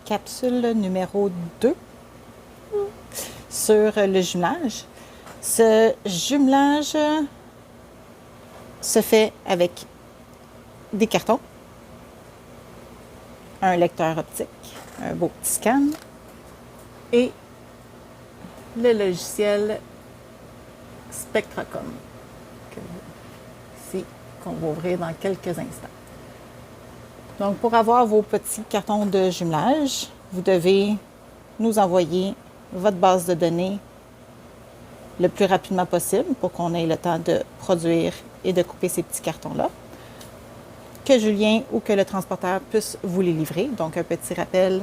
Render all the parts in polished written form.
capsule numéro 2 sur le jumelage. Ce jumelage se fait avec des cartons, un lecteur optique, un beau petit scan et le logiciel Spectracom qu'on va ouvrir dans quelques instants. Donc, pour avoir vos petits cartons de jumelage, vous devez nous envoyer votre base de données le plus rapidement possible pour qu'on ait le temps de produire et de couper ces petits cartons-là. Que Julien ou que le transporteur puisse vous les livrer. Donc, un petit rappel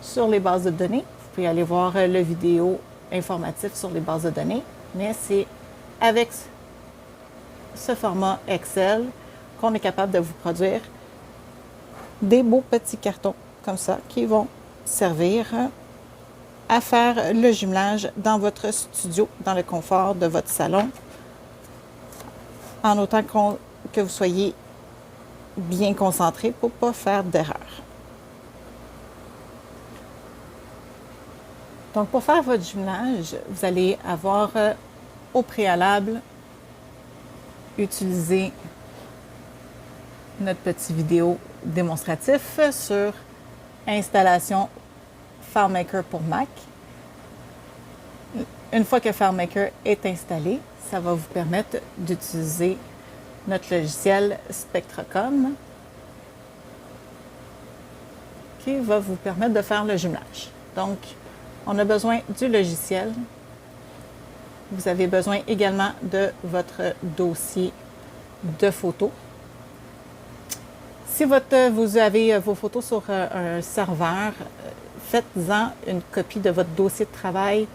sur les bases de données. Vous pouvez aller voir le vidéo informatif sur les bases de données, mais c'est avec ce format Excel qu'on est capable de vous produire des beaux petits cartons comme ça qui vont servir à faire le jumelage dans votre studio, dans le confort de votre salon, en autant que vous soyez bien concentré pour ne pas faire d'erreur. Donc, pour faire votre jumelage, vous allez avoir au préalable utilisé notre petit vidéo démonstratif sur installation FileMaker pour Mac. Une fois que FileMaker est installé, ça va vous permettre d'utiliser notre logiciel Spectracom qui va vous permettre de faire le jumelage. Donc, on a besoin du logiciel. Vous avez besoin également de votre dossier de photos. Si vous avez vos photos sur un serveur, faites-en une copie de votre dossier de travail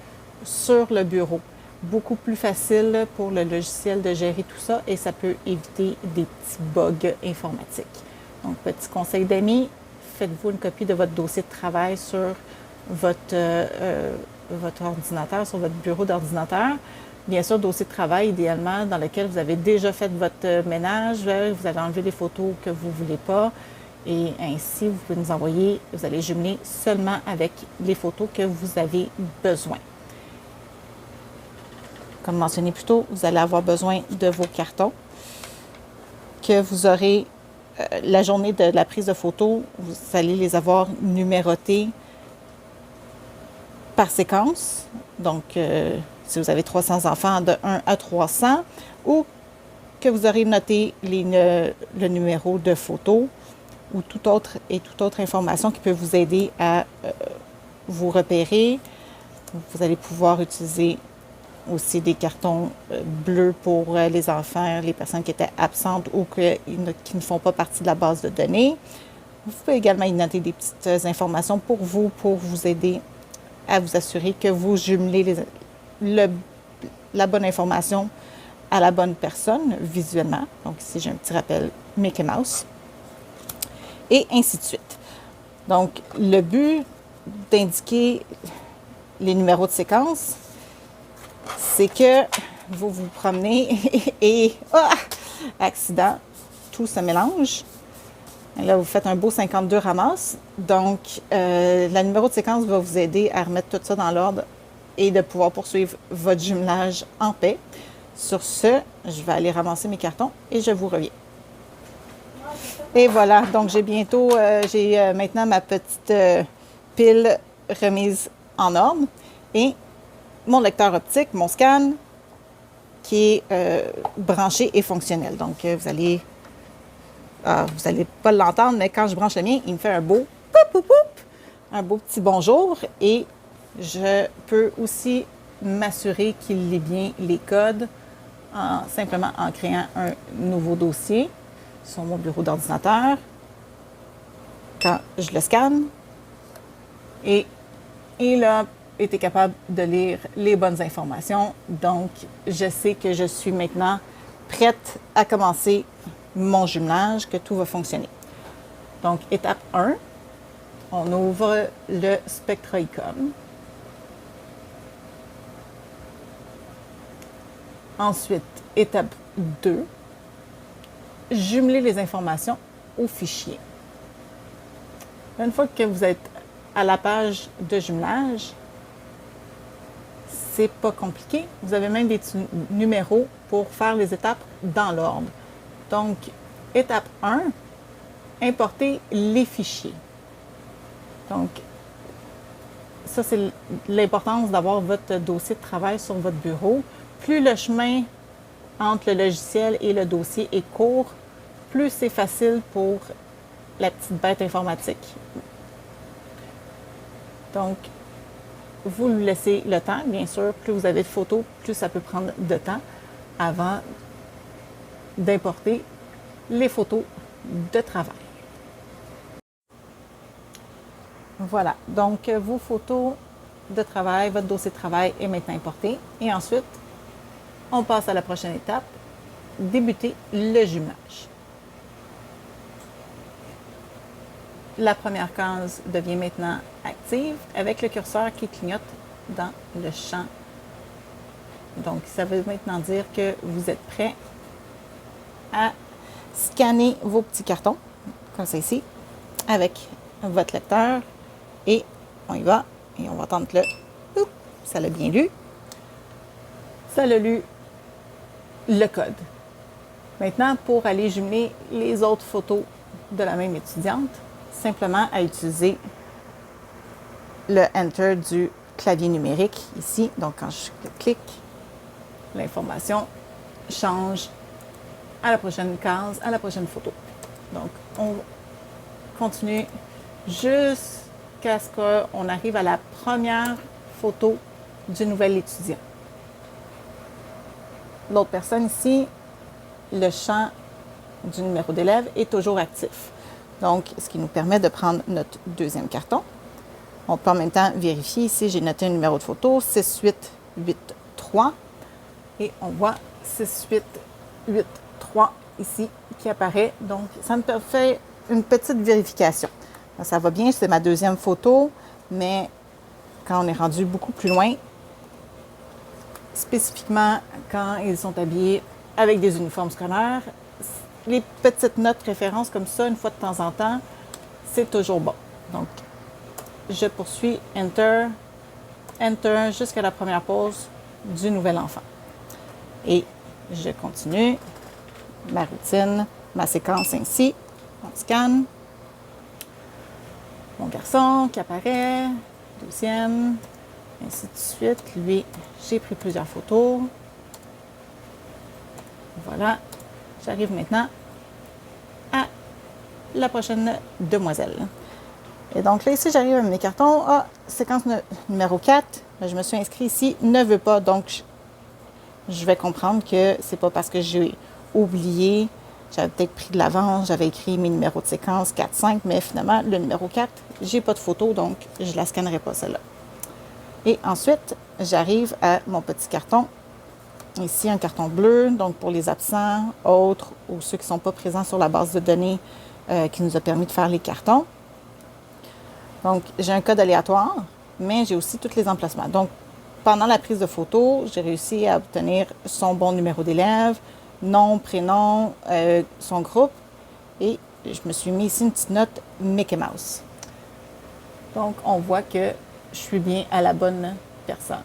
sur le bureau. Beaucoup plus facile pour le logiciel de gérer tout ça et ça peut éviter des petits bugs informatiques. Donc, petit conseil d'amis, faites-vous une copie de votre dossier de travail sur votre ordinateur, sur votre bureau d'ordinateur. Bien sûr, dossier de travail idéalement dans lequel vous avez déjà fait votre ménage, vous avez enlevé les photos que vous ne voulez pas et ainsi vous pouvez nous envoyer, vous allez jumeler seulement avec les photos que vous avez besoin. Comme mentionné plus tôt, vous allez avoir besoin de vos cartons que vous aurez la journée de la prise de photos, vous allez les avoir numérotés par séquence. Donc, si vous avez 300 enfants, de 1 à 300, ou que vous aurez noté le numéro de photo ou toute autre information qui peut vous aider à vous repérer. Vous allez pouvoir utiliser aussi des cartons bleus pour les enfants, les personnes qui étaient absentes ou qui ne font pas partie de la base de données. Vous pouvez également y noter des petites informations pour vous aider à vous assurer que vous jumelez la bonne information à la bonne personne visuellement. Donc ici, j'ai un petit rappel Mickey Mouse. Et ainsi de suite. Donc, le but d'indiquer les numéros de séquence, c'est que vous vous promenez et accident, tout se mélange. Et là, vous faites un beau 52 ramasses. Donc, le numéro de séquence va vous aider à remettre tout ça dans l'ordre et de pouvoir poursuivre votre jumelage en paix. Sur ce, je vais aller ramasser mes cartons et je vous reviens. Et voilà, donc j'ai maintenant ma petite pile remise en ordre et mon lecteur optique, mon scan, qui est branché et fonctionnel. Donc, vous allez pas l'entendre, mais quand je branche le mien, il me fait un beau poup, un beau petit bonjour et je peux aussi m'assurer qu'il lit bien les codes simplement en créant un nouveau dossier sur mon bureau d'ordinateur. Quand je le scanne, et il a été capable de lire les bonnes informations. Donc, je sais que je suis maintenant prête à commencer mon jumelage, que tout va fonctionner. Donc, étape 1, on ouvre le Spectracom. Ensuite, étape 2, jumeler les informations au fichier. Une fois que vous êtes à la page de jumelage, c'est pas compliqué. Vous avez même des petits numéros pour faire les étapes dans l'ordre. Donc, étape 1, importer les fichiers. Donc, ça, c'est l'importance d'avoir votre dossier de travail sur votre bureau. Plus le chemin entre le logiciel et le dossier est court, plus c'est facile pour la petite bête informatique. Donc, vous lui laissez le temps, bien sûr. Plus vous avez de photos, plus ça peut prendre de temps avant d'importer les photos de travail. Voilà, donc vos photos de travail, votre dossier de travail est maintenant importé. Et ensuite, on passe à la prochaine étape, débuter le jumelage. La première case devient maintenant active avec le curseur qui clignote dans le champ. Donc, ça veut maintenant dire que vous êtes prêt à scanner vos petits cartons, comme ça ici, avec votre lecteur. Et on y va. Et on va attendre que ça l'a bien lu. Ça l'a lu le code. Maintenant, pour aller jumeler les autres photos de la même étudiante, simplement à utiliser le Enter du clavier numérique ici. Donc, quand je clique, l'information change à la prochaine case, à la prochaine photo. Donc, on continue jusqu'à ce qu'on arrive à la première photo du nouvel étudiant. L'autre personne ici, le champ du numéro d'élève est toujours actif. Donc, ce qui nous permet de prendre notre deuxième carton. On peut en même temps vérifier ici, j'ai noté un numéro de photo, 6883. Et on voit 6883 ici qui apparaît. Donc, ça me fait une petite vérification. Ça va bien, c'est ma deuxième photo, mais quand on est rendu beaucoup plus loin, spécifiquement quand ils sont habillés avec des uniformes scolaires, les petites notes références comme ça, une fois de temps en temps, c'est toujours bon. Donc, je poursuis Enter, Enter jusqu'à la première pause du nouvel enfant. Et je continue ma routine, ma séquence ainsi. On scanne. Mon garçon qui apparaît, deuxième, ainsi de suite. Lui, j'ai pris plusieurs photos. Voilà. J'arrive maintenant à la prochaine demoiselle. Et donc là, ici, j'arrive à mes cartons. Ah, séquence numéro 4. Je me suis inscrite ici, ne veut pas. Donc, je vais comprendre que c'est pas parce que j'ai oublié, j'avais peut-être pris de l'avance, j'avais écrit mes numéros de séquence 4, 5, mais finalement, le numéro 4, j'ai pas de photo, donc je la scannerai pas, celle-là. Et ensuite, j'arrive à mon petit carton. Ici, un carton bleu, donc pour les absents, autres, ou ceux qui ne sont pas présents sur la base de données qui nous a permis de faire les cartons. Donc, j'ai un code aléatoire, mais j'ai aussi tous les emplacements. Donc, pendant la prise de photo, j'ai réussi à obtenir son bon numéro d'élève, nom, prénom, son groupe, et je me suis mis ici une petite note Mickey Mouse. Donc, on voit que je suis bien à la bonne personne.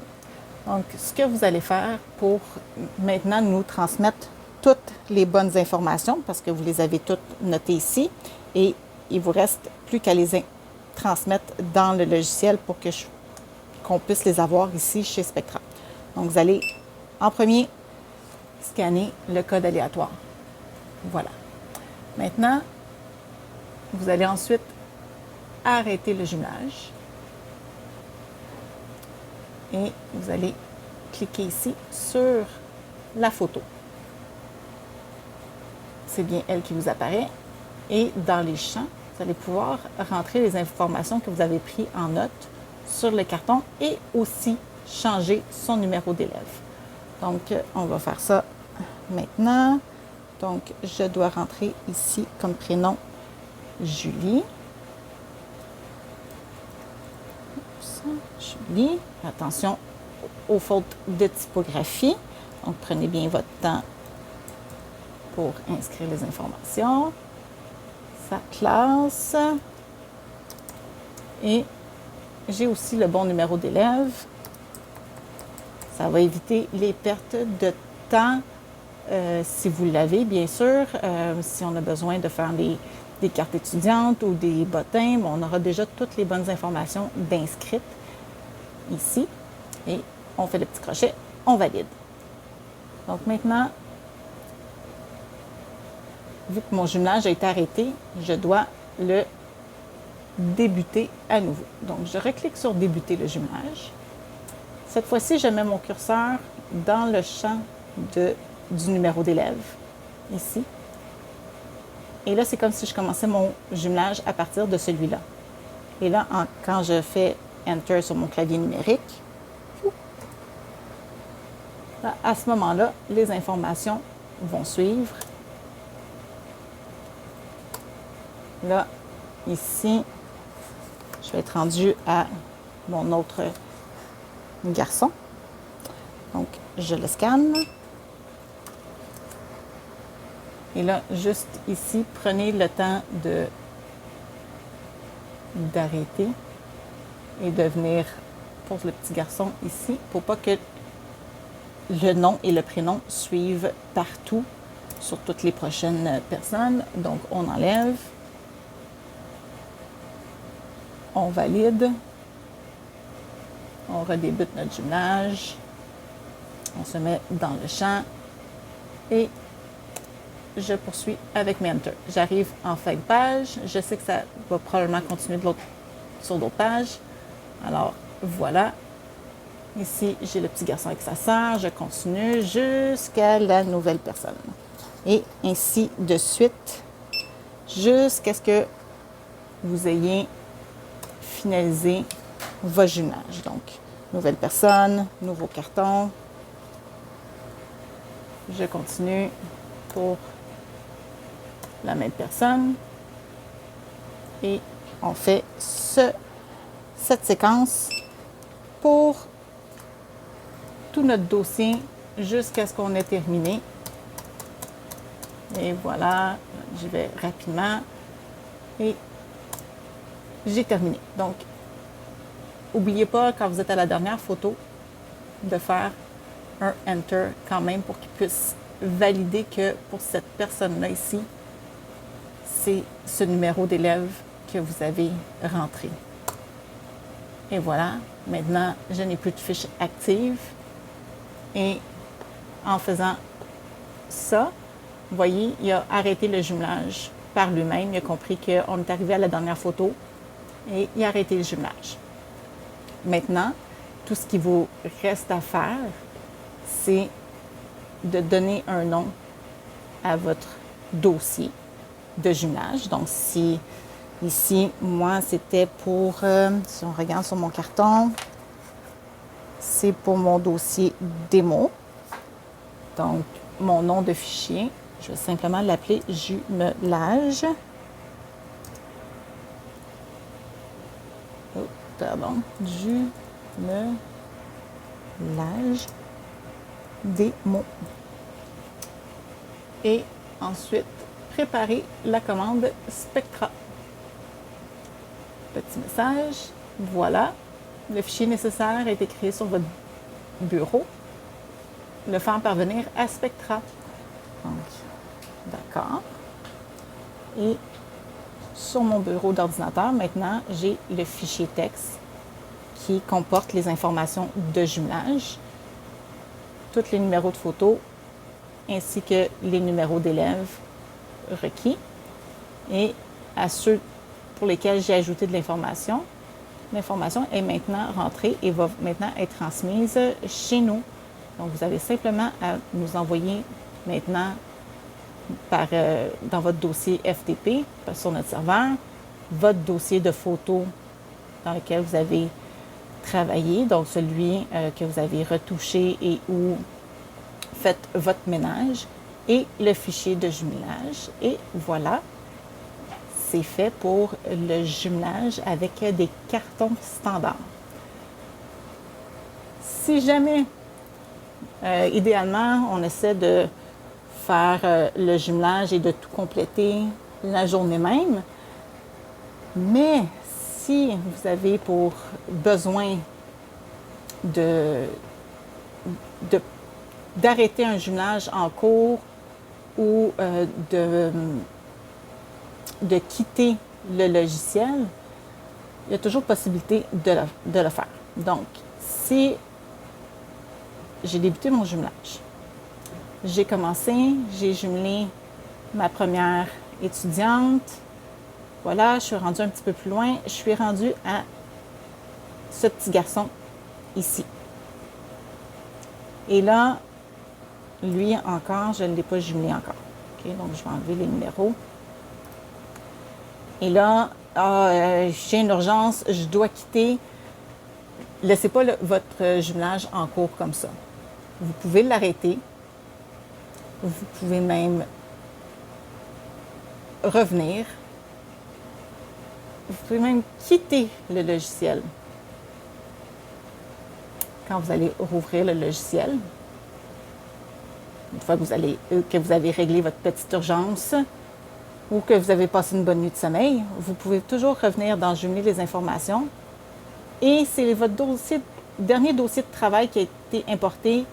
Donc, ce que vous allez faire pour maintenant nous transmettre toutes les bonnes informations, parce que vous les avez toutes notées ici, et il vous reste plus qu'à les transmettre dans le logiciel pour qu'on puisse les avoir ici chez Spectra. Donc, vous allez en premier scanner le code aléatoire. Voilà. Maintenant, vous allez ensuite arrêter le jumelage. Et vous allez cliquer ici sur la photo. C'est bien elle qui vous apparaît. Et dans les champs, vous allez pouvoir rentrer les informations que vous avez prises en note sur le carton et aussi changer son numéro d'élève. Donc, on va faire ça maintenant. Donc, je dois rentrer ici comme prénom Julie. Julie. Attention aux fautes de typographie. Donc, prenez bien votre temps pour inscrire les informations. Sa classe. Et j'ai aussi le bon numéro d'élève. Ça va éviter les pertes de temps si vous l'avez, bien sûr. Si on a besoin de faire des cartes étudiantes ou des bottins, on aura déjà toutes les bonnes informations d'inscrite ici. Et on fait le petit crochet, on valide. Donc maintenant, vu que mon jumelage a été arrêté, je dois le débuter à nouveau. Donc, je reclique sur débuter le jumelage. Cette fois-ci, je mets mon curseur dans le champ du numéro d'élève, ici. Et là, c'est comme si je commençais mon jumelage à partir de celui-là. Et là, quand je fais Enter sur mon clavier numérique, là, à ce moment-là, les informations vont suivre. Là, ici, je vais être rendue à mon autre garçon. Donc, je le scanne. Et là, juste ici, prenez le temps d'arrêter et de venir pour le petit garçon ici, pour pas que le nom et le prénom suivent partout sur toutes les prochaines personnes. Donc, on enlève. On valide. On redébute notre jumelage. On se met dans le champ. Et je poursuis avec mes Enter. J'arrive en fin de page. Je sais que ça va probablement continuer sur d'autres pages. Alors, voilà. Ici, j'ai le petit garçon avec sa sœur. Je continue jusqu'à la nouvelle personne. Et ainsi de suite, jusqu'à ce que vous ayez finalisé votre jumelage. Donc, nouvelle personne, nouveau carton. Je continue pour la même personne. Et on fait cette séquence pour tout notre dossier jusqu'à ce qu'on ait terminé. Et voilà, j'y vais rapidement. Et j'ai terminé. Donc, n'oubliez pas, quand vous êtes à la dernière photo, de faire un Enter quand même pour qu'il puisse valider que pour cette personne-là ici, c'est ce numéro d'élève que vous avez rentré. Et voilà, maintenant, je n'ai plus de fiche active. Et en faisant ça, vous voyez, il a arrêté le jumelage par lui-même. Il a compris qu'on est arrivé à la dernière photo et il a arrêté le jumelage. Maintenant, tout ce qui vous reste à faire, c'est de donner un nom à votre dossier de jumelage. Donc, si ici, moi, c'était pour, si on regarde sur mon carton, c'est pour mon dossier démo. Donc, mon nom de fichier, je vais simplement l'appeler jumelage. Oh, pardon, jumelage démo. Et ensuite, préparer la commande Spectra. Petit message, voilà. Le fichier nécessaire a été créé sur votre bureau. Le faire parvenir à Spectra. Donc, d'accord. Et sur mon bureau d'ordinateur, maintenant, j'ai le fichier texte qui comporte les informations de jumelage, tous les numéros de photos, ainsi que les numéros d'élèves requis. Et à ceux pour lesquels j'ai ajouté de l'information, l'information est maintenant rentrée et va maintenant être transmise chez nous. Donc, vous avez simplement à nous envoyer maintenant dans votre dossier FTP sur notre serveur, votre dossier de photos dans lequel vous avez travaillé, donc celui que vous avez retouché et où faites votre ménage, et le fichier de jumelage. Et voilà, c'est fait pour le jumelage avec des cartons standards. Si jamais, idéalement, on essaie de faire le jumelage et de tout compléter la journée même, mais si vous avez pour besoin d'arrêter un jumelage en cours ou de quitter le logiciel, il y a toujours possibilité de le faire. Donc, si j'ai débuté mon jumelage, j'ai commencé, j'ai jumelé ma première étudiante. Voilà, je suis rendue un petit peu plus loin. Je suis rendue à ce petit garçon ici. Et là, lui encore, je ne l'ai pas jumelé encore. OK, donc je vais enlever les numéros. Et là, j'ai une urgence, je dois quitter. Laissez pas votre jumelage en cours comme ça. Vous pouvez l'arrêter. Vous pouvez même revenir. Vous pouvez même quitter le logiciel. Quand vous allez rouvrir le logiciel, une fois que vous avez réglé votre petite urgence ou que vous avez passé une bonne nuit de sommeil, vous pouvez toujours revenir dans Jumeler les informations. Et c'est votre dernier dossier de travail qui a été importé,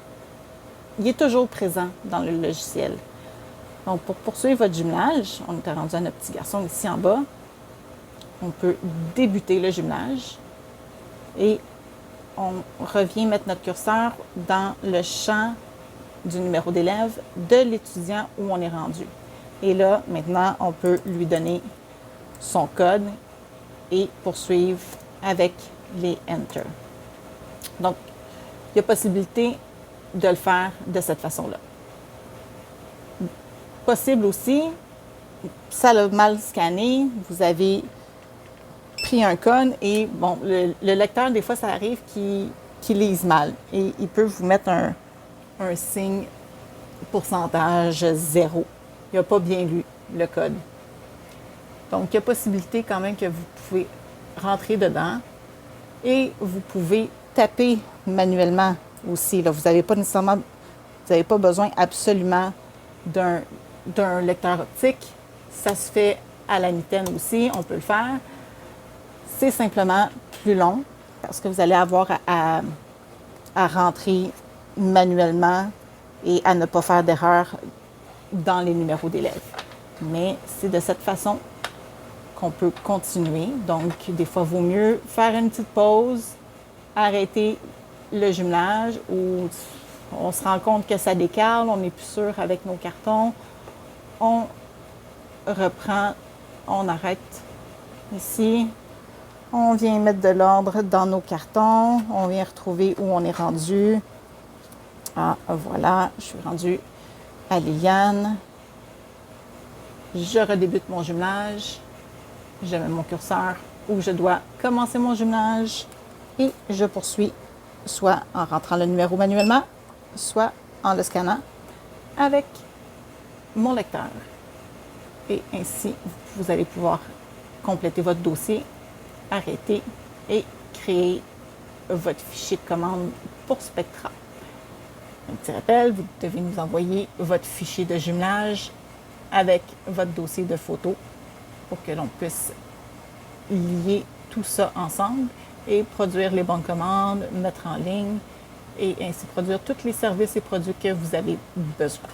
il est toujours présent dans le logiciel. Donc, pour poursuivre votre jumelage, on est rendu à notre petit garçon ici en bas. On peut débuter le jumelage et on revient mettre notre curseur dans le champ du numéro d'élève de l'étudiant où on est rendu. Et là, maintenant, on peut lui donner son code et poursuivre avec les Enter. Donc, il y a possibilité de le faire de cette façon-là. Possible aussi, ça l'a mal scanné, vous avez pris un code et, bon, le lecteur, des fois, ça arrive qu'il lise mal et il peut vous mettre un signe pourcentage 0. Il n'a pas bien lu le code. Donc, il y a possibilité quand même que vous pouvez rentrer dedans et vous pouvez taper manuellement aussi. Là, vous n'avez pas besoin absolument d'un lecteur optique. Ça se fait à la mitaine aussi, on peut le faire. C'est simplement plus long parce que vous allez avoir à rentrer manuellement et à ne pas faire d'erreur dans les numéros d'élèves. Mais c'est de cette façon qu'on peut continuer. Donc, des fois, il vaut mieux faire une petite pause, arrêter le jumelage où on se rend compte que ça décale, on n'est plus sûr avec nos cartons. On reprend, on arrête ici. On vient mettre de l'ordre dans nos cartons. On vient retrouver où on est rendu. Ah, voilà, je suis rendue à Liliane. Je redébute mon jumelage. Je mets mon curseur où je dois commencer mon jumelage et je poursuis soit en rentrant le numéro manuellement, soit en le scannant avec mon lecteur. Et ainsi, vous allez pouvoir compléter votre dossier, arrêter et créer votre fichier de commande pour Spectra. Un petit rappel, vous devez nous envoyer votre fichier de jumelage avec votre dossier de photos pour que l'on puisse lier tout ça ensemble et produire les bonnes commandes, mettre en ligne et ainsi produire tous les services et produits que vous avez besoin.